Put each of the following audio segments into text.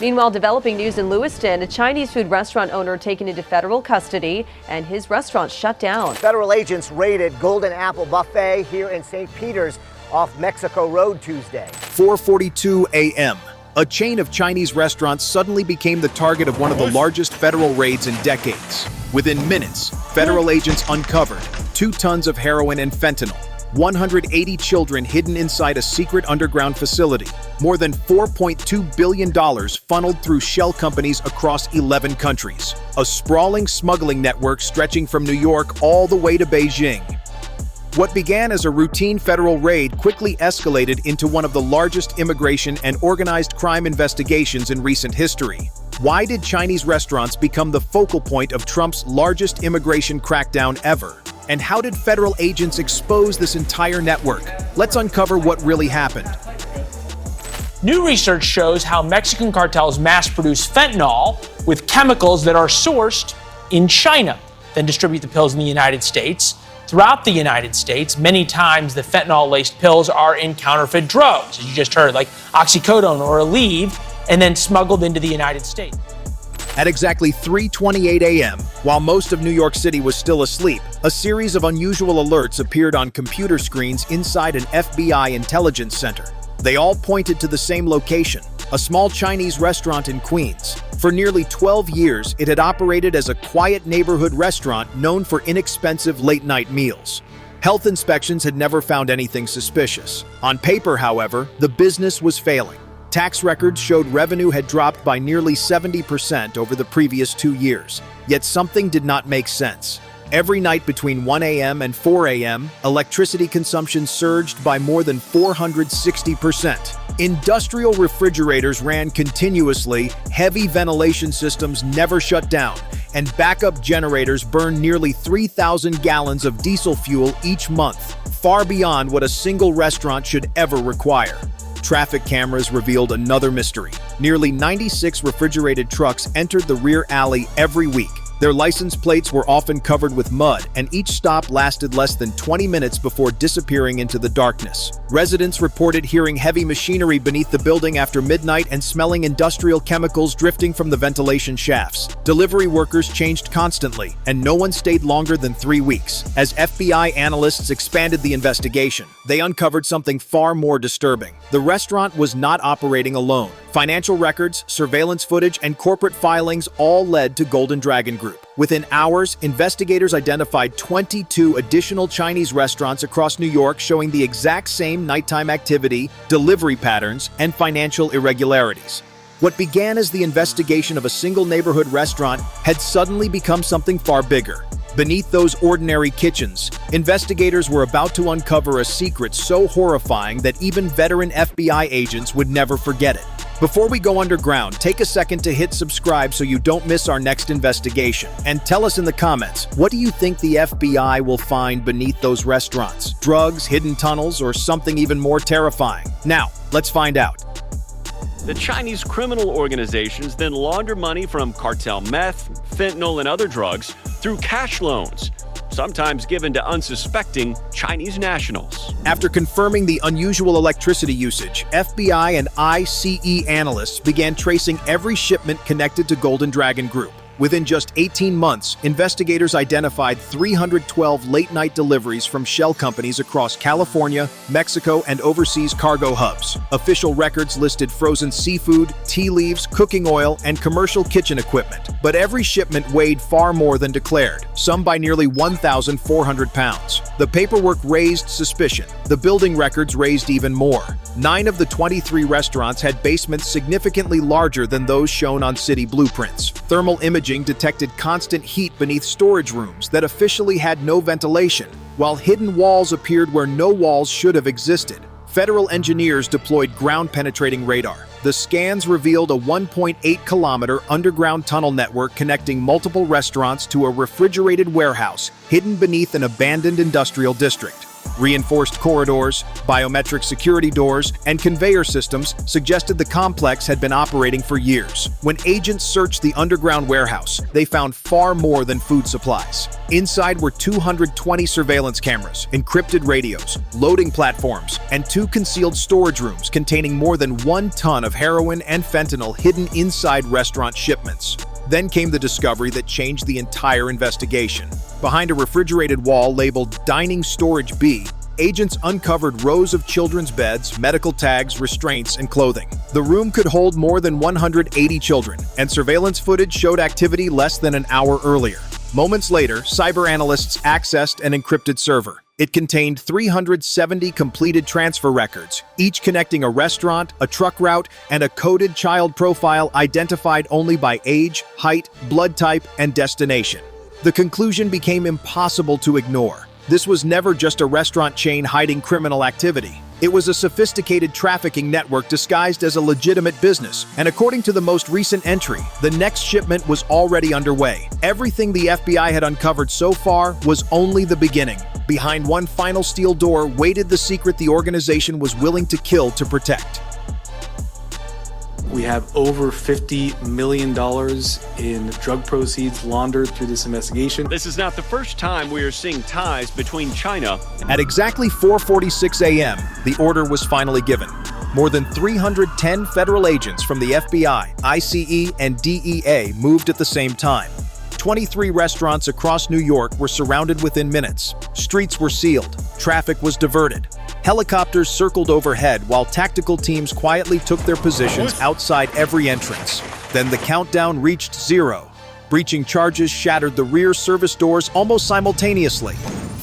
Meanwhile, developing news in Lewiston, a Chinese food restaurant owner taken into federal custody and his restaurant shut down. Federal agents raided Golden Apple Buffet here in St. Peter's off Mexico Road Tuesday. 4:42 a.m. A chain of Chinese restaurants suddenly became the target of one of the largest federal raids in decades. Within minutes, federal agents uncovered 2 tons of heroin and fentanyl, 180 children hidden inside a secret underground facility, more than $4.2 billion funneled through shell companies across 11 countries, a sprawling smuggling network stretching from New York all the way to Beijing. What began as a routine federal raid quickly escalated into one of the largest immigration and organized crime investigations in recent history. Why did Chinese restaurants become the focal point of Trump's largest immigration crackdown ever? And how did federal agents expose this entire network? Let's uncover what really happened. New research shows how Mexican cartels mass-produce fentanyl with chemicals that are sourced in China, then distribute the pills in the United States. Throughout the United States, many times the fentanyl-laced pills are in counterfeit drugs, as you just heard, like oxycodone or Aleve, and then smuggled into the United States. At exactly 3:28 a.m., while most of New York City was still asleep, a series of unusual alerts appeared on computer screens inside an FBI intelligence center. They all pointed to the same location, a small Chinese restaurant in Queens. For nearly 12 years, it had operated as a quiet neighborhood restaurant known for inexpensive late-night meals. Health inspections had never found anything suspicious. On paper, however, the business was failing. Tax records showed revenue had dropped by nearly 70% over the previous 2 years. Yet something did not make sense. Every night between 1 a.m. and 4 a.m., electricity consumption surged by more than 460%. Industrial refrigerators ran continuously, heavy ventilation systems never shut down, and backup generators burned nearly 3,000 gallons of diesel fuel each month, far beyond what a single restaurant should ever require. Traffic cameras revealed another mystery. Nearly 96 refrigerated trucks entered the rear alley every week. Their license plates were often covered with mud, and each stop lasted less than 20 minutes before disappearing into the darkness. Residents reported hearing heavy machinery beneath the building after midnight and smelling industrial chemicals drifting from the ventilation shafts. Delivery workers changed constantly, and no one stayed longer than 3 weeks. As FBI analysts expanded the investigation, they uncovered something far more disturbing. The restaurant was not operating alone. Financial records, surveillance footage, and corporate filings all led to Golden Dragon Group. Within hours, investigators identified 22 additional Chinese restaurants across New York showing the exact same nighttime activity, delivery patterns, and financial irregularities. What began as the investigation of a single neighborhood restaurant had suddenly become something far bigger. Beneath those ordinary kitchens, investigators were about to uncover a secret so horrifying that even veteran FBI agents would never forget it. Before we go underground, take a second to hit subscribe so you don't miss our next investigation. And tell us in the comments, what do you think the FBI will find beneath those restaurants? Drugs, hidden tunnels, or something even more terrifying? Now, let's find out. The Chinese criminal organizations then launder money from cartel meth, fentanyl, and other drugs through cash loans, sometimes given to unsuspecting Chinese nationals. After confirming the unusual electricity usage, FBI and ICE analysts began tracing every shipment connected to Golden Dragon Group. Within just 18 months, investigators identified 312 late-night deliveries from shell companies across California, Mexico, and overseas cargo hubs. Official records listed frozen seafood, tea leaves, cooking oil, and commercial kitchen equipment. But every shipment weighed far more than declared, some by nearly 1,400 pounds. The paperwork raised suspicion. The building records raised even more. 9 of the 23 restaurants had basements significantly larger than those shown on city blueprints. Thermal imaging detected constant heat beneath storage rooms that officially had no ventilation, while hidden walls appeared where no walls should have existed. Federal engineers deployed ground-penetrating radar. The scans revealed a 1.8-kilometer underground tunnel network connecting multiple restaurants to a refrigerated warehouse hidden beneath an abandoned industrial district. Reinforced corridors, biometric security doors, and conveyor systems suggested the complex had been operating for years. When agents searched the underground warehouse, they found far more than food supplies. Inside were 220 surveillance cameras, encrypted radios, loading platforms, and 2 concealed storage rooms containing more than 1 ton of heroin and fentanyl hidden inside restaurant shipments. Then came the discovery that changed the entire investigation. Behind a refrigerated wall labeled Dining Storage B, agents uncovered rows of children's beds, medical tags, restraints, and clothing. The room could hold more than 180 children, and surveillance footage showed activity less than an hour earlier. Moments later, cyber analysts accessed an encrypted server. It contained 370 completed transfer records, each connecting a restaurant, a truck route, and a coded child profile identified only by age, height, blood type, and destination. The conclusion became impossible to ignore. This was never just a restaurant chain hiding criminal activity. It was a sophisticated trafficking network disguised as a legitimate business, and according to the most recent entry, the next shipment was already underway. Everything the FBI had uncovered so far was only the beginning. Behind one final steel door waited the secret the organization was willing to kill to protect. We have over $50 million in drug proceeds laundered through this investigation. This is not the first time we are seeing ties between China. At exactly 4:46 a.m., the order was finally given. More than 310 federal agents from the FBI, ICE, and DEA moved at the same time. 23 restaurants across New York were surrounded within minutes. Streets were sealed. Traffic was diverted. Helicopters circled overhead while tactical teams quietly took their positions outside every entrance. Then the countdown reached 0. Breaching charges shattered the rear service doors almost simultaneously.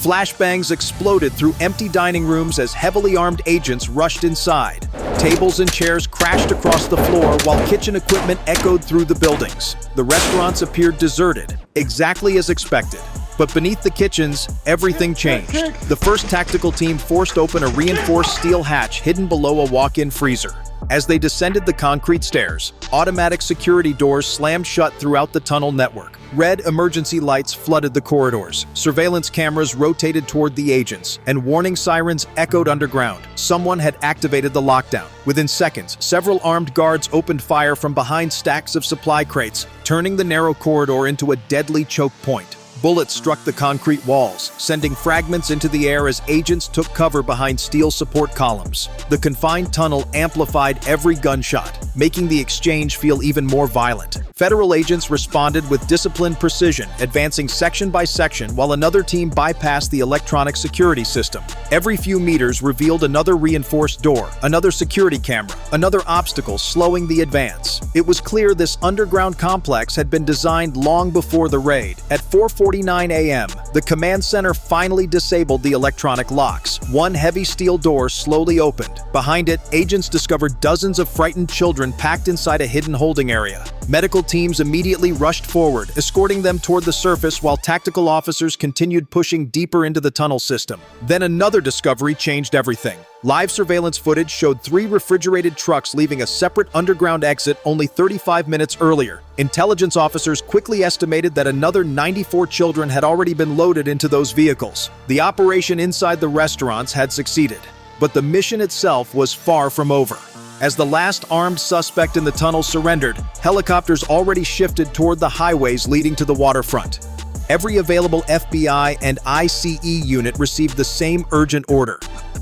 Flashbangs exploded through empty dining rooms as heavily armed agents rushed inside. Tables and chairs crashed across the floor while kitchen equipment echoed through the buildings. The restaurants appeared deserted, exactly as expected. But beneath the kitchens, everything changed. The first tactical team forced open a reinforced steel hatch hidden below a walk-in freezer. As they descended the concrete stairs, automatic security doors slammed shut throughout the tunnel network. Red emergency lights flooded the corridors. Surveillance cameras rotated toward the agents, and warning sirens echoed underground. Someone had activated the lockdown. Within seconds, several armed guards opened fire from behind stacks of supply crates, turning the narrow corridor into a deadly choke point. Bullets struck the concrete walls, sending fragments into the air as agents took cover behind steel support columns. The confined tunnel amplified every gunshot, making the exchange feel even more violent. Federal agents responded with disciplined precision, advancing section by section while another team bypassed the electronic security system. Every few meters revealed another reinforced door, another security camera, another obstacle slowing the advance. It was clear this underground complex had been designed long before the raid. At 4:49 a.m., the command center finally disabled the electronic locks. One heavy steel door slowly opened. Behind it, agents discovered dozens of frightened children packed inside a hidden holding area. Medical teams immediately rushed forward, escorting them toward the surface while tactical officers continued pushing deeper into the tunnel system. Then another discovery changed everything. Live surveillance footage showed 3 refrigerated trucks leaving a separate underground exit only 35 minutes earlier. Intelligence officers quickly estimated that another 94 children had already been loaded into those vehicles. The operation inside the restaurants had succeeded, but the mission itself was far from over. As the last armed suspect in the tunnel surrendered, helicopters already shifted toward the highways leading to the waterfront. Every available FBI and ICE unit received the same urgent order: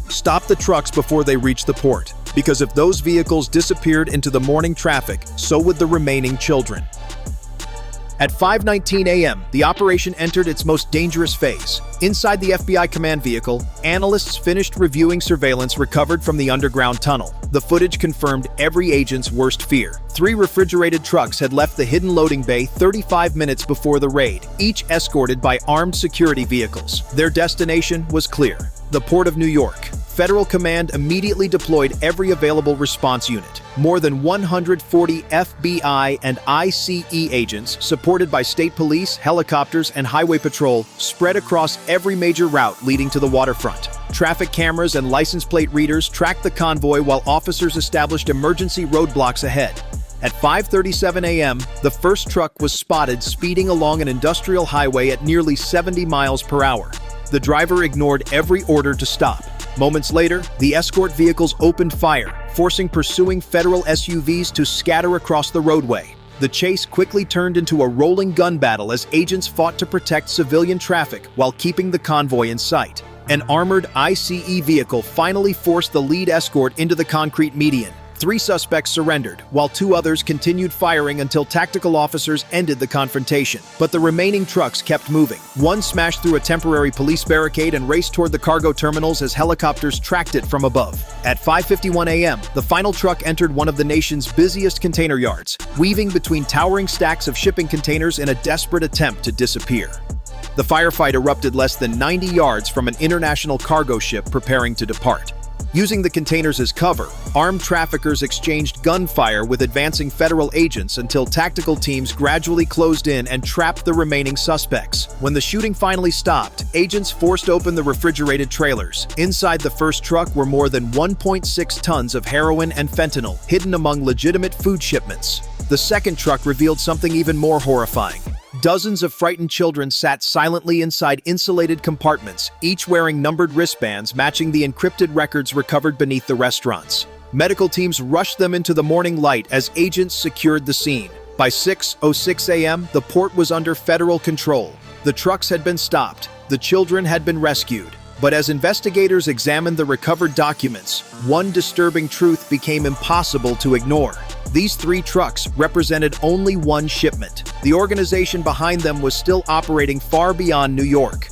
stop the trucks before they reach the port, because if those vehicles disappeared into the morning traffic, so would the remaining children. At 5:19 a.m., the operation entered its most dangerous phase. Inside the FBI command vehicle, analysts finished reviewing surveillance recovered from the underground tunnel. The footage confirmed every agent's worst fear. 3 refrigerated trucks had left the hidden loading bay 35 minutes before the raid, each escorted by armed security vehicles. Their destination was clear: the Port of New York. Federal Command immediately deployed every available response unit. More than 140 FBI and ICE agents, supported by state police, helicopters, and highway patrol, spread across every major route leading to the waterfront. Traffic cameras and license plate readers tracked the convoy while officers established emergency roadblocks ahead. At 5:37 a.m., the first truck was spotted speeding along an industrial highway at nearly 70 miles per hour. The driver ignored every order to stop. Moments later, the escort vehicles opened fire, forcing pursuing federal SUVs to scatter across the roadway. The chase quickly turned into a rolling gun battle as agents fought to protect civilian traffic while keeping the convoy in sight. An armored ICE vehicle finally forced the lead escort into the concrete median. 3 suspects surrendered, while 2 others continued firing until tactical officers ended the confrontation. But the remaining trucks kept moving. One smashed through a temporary police barricade and raced toward the cargo terminals as helicopters tracked it from above. At 5:51 a.m., the final truck entered one of the nation's busiest container yards, weaving between towering stacks of shipping containers in a desperate attempt to disappear. The firefight erupted less than 90 yards from an international cargo ship preparing to depart. Using the containers as cover, armed traffickers exchanged gunfire with advancing federal agents until tactical teams gradually closed in and trapped the remaining suspects. When the shooting finally stopped, agents forced open the refrigerated trailers. Inside the first truck were more than 1.6 tons of heroin and fentanyl, hidden among legitimate food shipments. The second truck revealed something even more horrifying. Dozens of frightened children sat silently inside insulated compartments, each wearing numbered wristbands matching the encrypted records recovered beneath the restaurants. Medical teams rushed them into the morning light as agents secured the scene. By 6:06 a.m., the port was under federal control. The trucks had been stopped. The children had been rescued. But as investigators examined the recovered documents, one disturbing truth became impossible to ignore. These 3 trucks represented only one shipment. The organization behind them was still operating far beyond New York.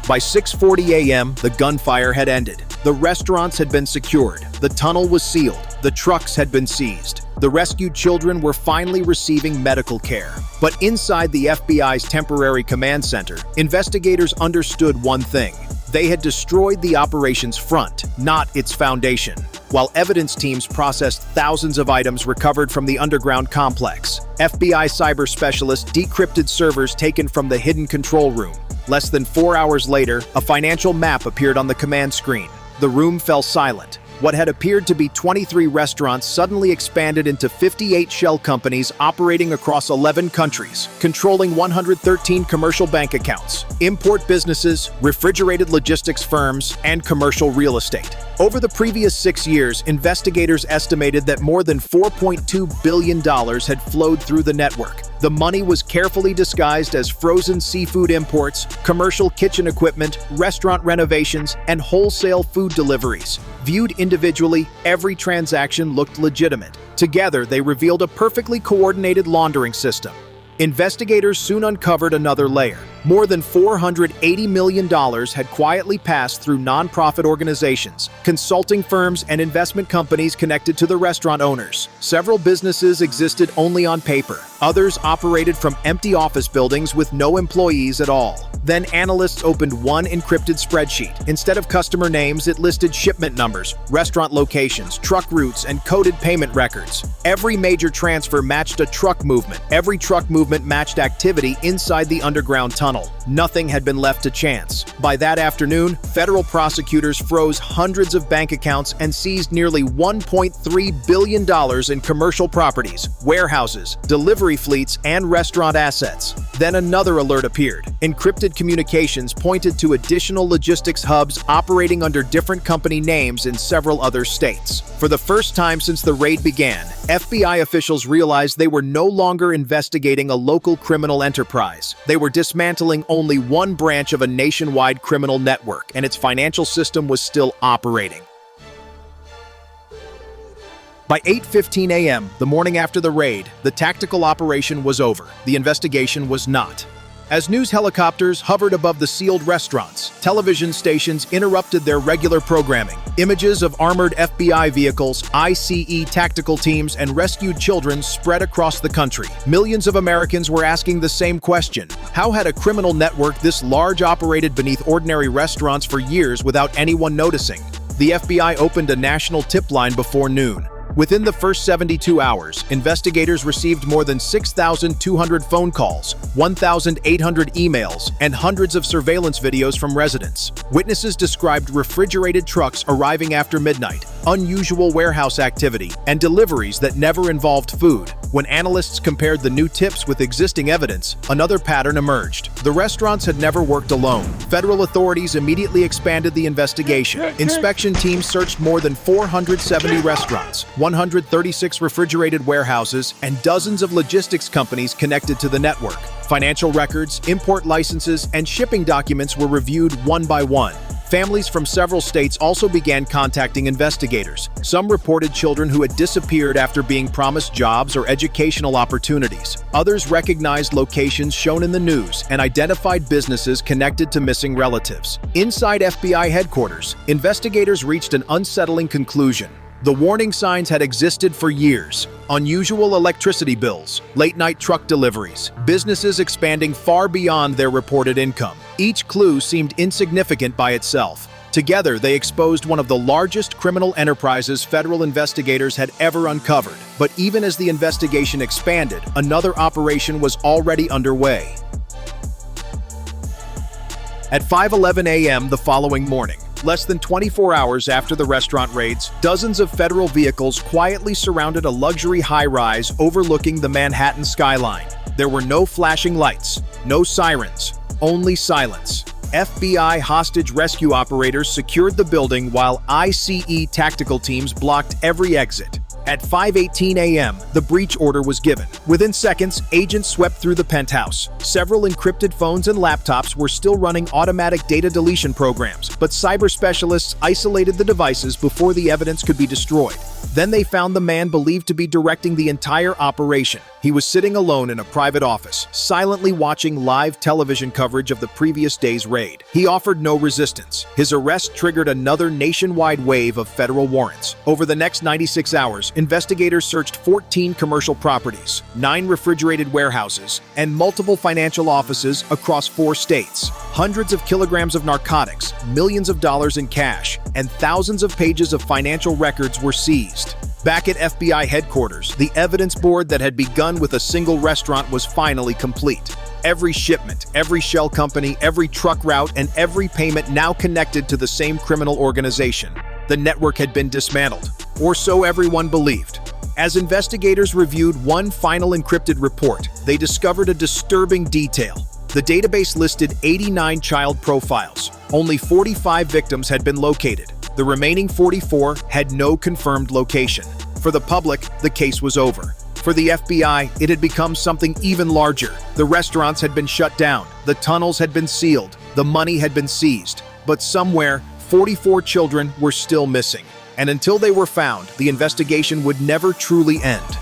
By 6:40 a.m., the gunfire had ended. The restaurants had been secured. The tunnel was sealed. The trucks had been seized. The rescued children were finally receiving medical care. But inside the FBI's temporary command center, investigators understood one thing. They had destroyed the operation's front, not its foundation. While evidence teams processed thousands of items recovered from the underground complex, FBI cyber specialists decrypted servers taken from the hidden control room. Less than 4 hours later, a financial map appeared on the command screen. The room fell silent. What had appeared to be 23 restaurants suddenly expanded into 58 shell companies operating across 11 countries, controlling 113 commercial bank accounts, import businesses, refrigerated logistics firms, and commercial real estate. Over the previous 6 years, investigators estimated that more than $4.2 billion had flowed through the network. The money was carefully disguised as frozen seafood imports, commercial kitchen equipment, restaurant renovations, and wholesale food deliveries. Viewed individually, every transaction looked legitimate. Together, they revealed a perfectly coordinated laundering system. Investigators soon uncovered another layer. More than $480 million had quietly passed through nonprofit organizations, consulting firms, and investment companies connected to the restaurant owners. Several businesses existed only on paper. Others operated from empty office buildings with no employees at all. Then analysts opened one encrypted spreadsheet. Instead of customer names, it listed shipment numbers, restaurant locations, truck routes, and coded payment records. Every major transfer matched a truck movement. Every truck movement matched activity inside the underground tunnel. Nothing had been left to chance. By that afternoon, federal prosecutors froze hundreds of bank accounts and seized nearly $1.3 billion in commercial properties, warehouses, delivery fleets, and restaurant assets. Then another alert appeared. Encrypted communications pointed to additional logistics hubs operating under different company names in several other states. For the first time since the raid began, FBI officials realized they were no longer investigating a local criminal enterprise. They were dismantling only one branch of a nationwide criminal network, and its financial system was still operating. By 8:15 a.m., the morning after the raid, the tactical operation was over. The investigation was not. As news helicopters hovered above the sealed restaurants, television stations interrupted their regular programming. Images of armored FBI vehicles, ICE tactical teams, and rescued children spread across the country. Millions of Americans were asking the same question. How had a criminal network this large operated beneath ordinary restaurants for years without anyone noticing? The FBI opened a national tip line before noon. Within the first 72 hours, investigators received more than 6,200 phone calls, 1,800 emails, and hundreds of surveillance videos from residents. Witnesses described refrigerated trucks arriving after midnight, unusual warehouse activity, and deliveries that never involved food. When analysts compared the new tips with existing evidence, another pattern emerged. The restaurants had never worked alone. Federal authorities immediately expanded the investigation. Inspection teams searched more than 470 restaurants, 136 refrigerated warehouses, and dozens of logistics companies connected to the network. Financial records, import licenses, and shipping documents were reviewed one by one. Families from several states also began contacting investigators. Some reported children who had disappeared after being promised jobs or educational opportunities. Others recognized locations shown in the news and identified businesses connected to missing relatives. Inside FBI headquarters, investigators reached an unsettling conclusion. The warning signs had existed for years. Unusual electricity bills, late-night truck deliveries, businesses expanding far beyond their reported income. Each clue seemed insignificant by itself. Together, they exposed one of the largest criminal enterprises federal investigators had ever uncovered. But even as the investigation expanded, another operation was already underway. At 5:11 a.m. the following morning, less than 24 hours after the restaurant raids, dozens of federal vehicles quietly surrounded a luxury high-rise overlooking the Manhattan skyline. There were no flashing lights, no sirens, only silence. FBI hostage rescue operators secured the building while ICE tactical teams blocked every exit. At 5:18 a.m., the breach order was given. Within seconds, agents swept through the penthouse. Several encrypted phones and laptops were still running automatic data deletion programs, but cyber specialists isolated the devices before the evidence could be destroyed. Then they found the man believed to be directing the entire operation. He was sitting alone in a private office, silently watching live television coverage of the previous day's raid. He offered no resistance. His arrest triggered another nationwide wave of federal warrants. Over the next 96 hours, investigators searched 14 commercial properties, 9 refrigerated warehouses, and multiple financial offices across 4 states. Hundreds of kilograms of narcotics, millions of dollars in cash, and thousands of pages of financial records were seized. Back at FBI headquarters, the evidence board that had begun with a single restaurant was finally complete. Every shipment, every shell company, every truck route, and every payment now connected to the same criminal organization. The network had been dismantled, or so everyone believed. As investigators reviewed one final encrypted report, they discovered a disturbing detail. The database listed 89 child profiles. Only 45 victims had been located. The remaining 44 had no confirmed location. For the public, the case was over. For the FBI, it had become something even larger. The restaurants had been shut down, the tunnels had been sealed, the money had been seized. But somewhere, 44 children were still missing. And until they were found, the investigation would never truly end.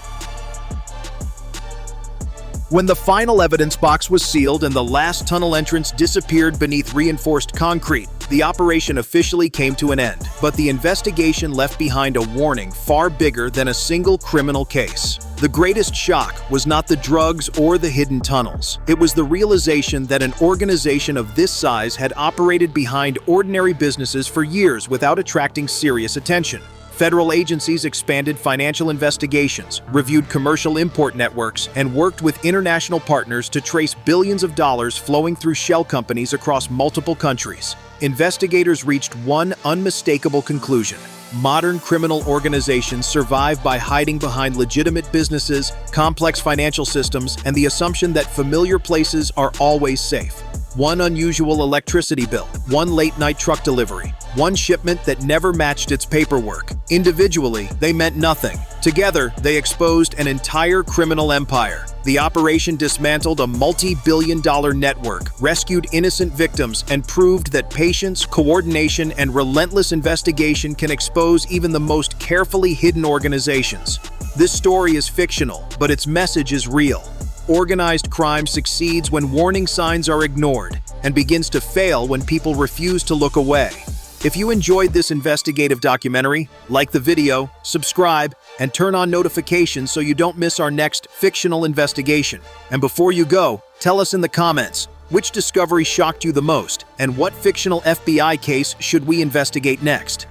When the final evidence box was sealed and the last tunnel entrance disappeared beneath reinforced concrete, the operation officially came to an end. But the investigation left behind a warning far bigger than a single criminal case. The greatest shock was not the drugs or the hidden tunnels. It was the realization that an organization of this size had operated behind ordinary businesses for years without attracting serious attention. Federal agencies expanded financial investigations, reviewed commercial import networks, and worked with international partners to trace billions of dollars flowing through shell companies across multiple countries. Investigators reached one unmistakable conclusion. Modern criminal organizations survive by hiding behind legitimate businesses, complex financial systems, and the assumption that familiar places are always safe. One unusual electricity bill, one late-night truck delivery, one shipment that never matched its paperwork. Individually, they meant nothing. Together, they exposed an entire criminal empire. The operation dismantled a multi-billion-dollar network, rescued innocent victims, and proved that patience, coordination, and relentless investigation can expose even the most carefully hidden organizations. This story is fictional, but its message is real. Organized crime succeeds when warning signs are ignored and begins to fail when people refuse to look away. If you enjoyed this investigative documentary, like the video, subscribe, and turn on notifications so you don't miss our next fictional investigation. And before you go, tell us in the comments, which discovery shocked you the most, and what fictional FBI case should we investigate next?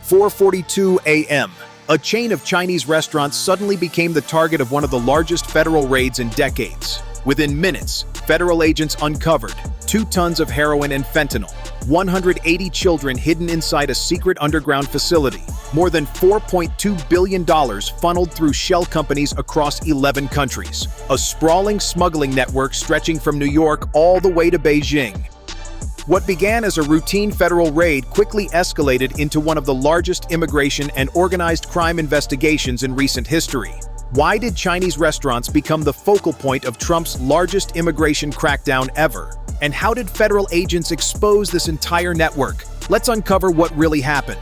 4:42 a.m. A chain of Chinese restaurants suddenly became the target of one of the largest federal raids in decades. Within minutes, federal agents uncovered 2 tons of heroin and fentanyl, 180 children hidden inside a secret underground facility. More than $4.2 billion funneled through shell companies across 11 countries. A sprawling smuggling network stretching from New York all the way to Beijing. What began as a routine federal raid quickly escalated into one of the largest immigration and organized crime investigations in recent history. Why did Chinese restaurants become the focal point of Trump's largest immigration crackdown ever? And how did federal agents expose this entire network? Let's uncover what really happened.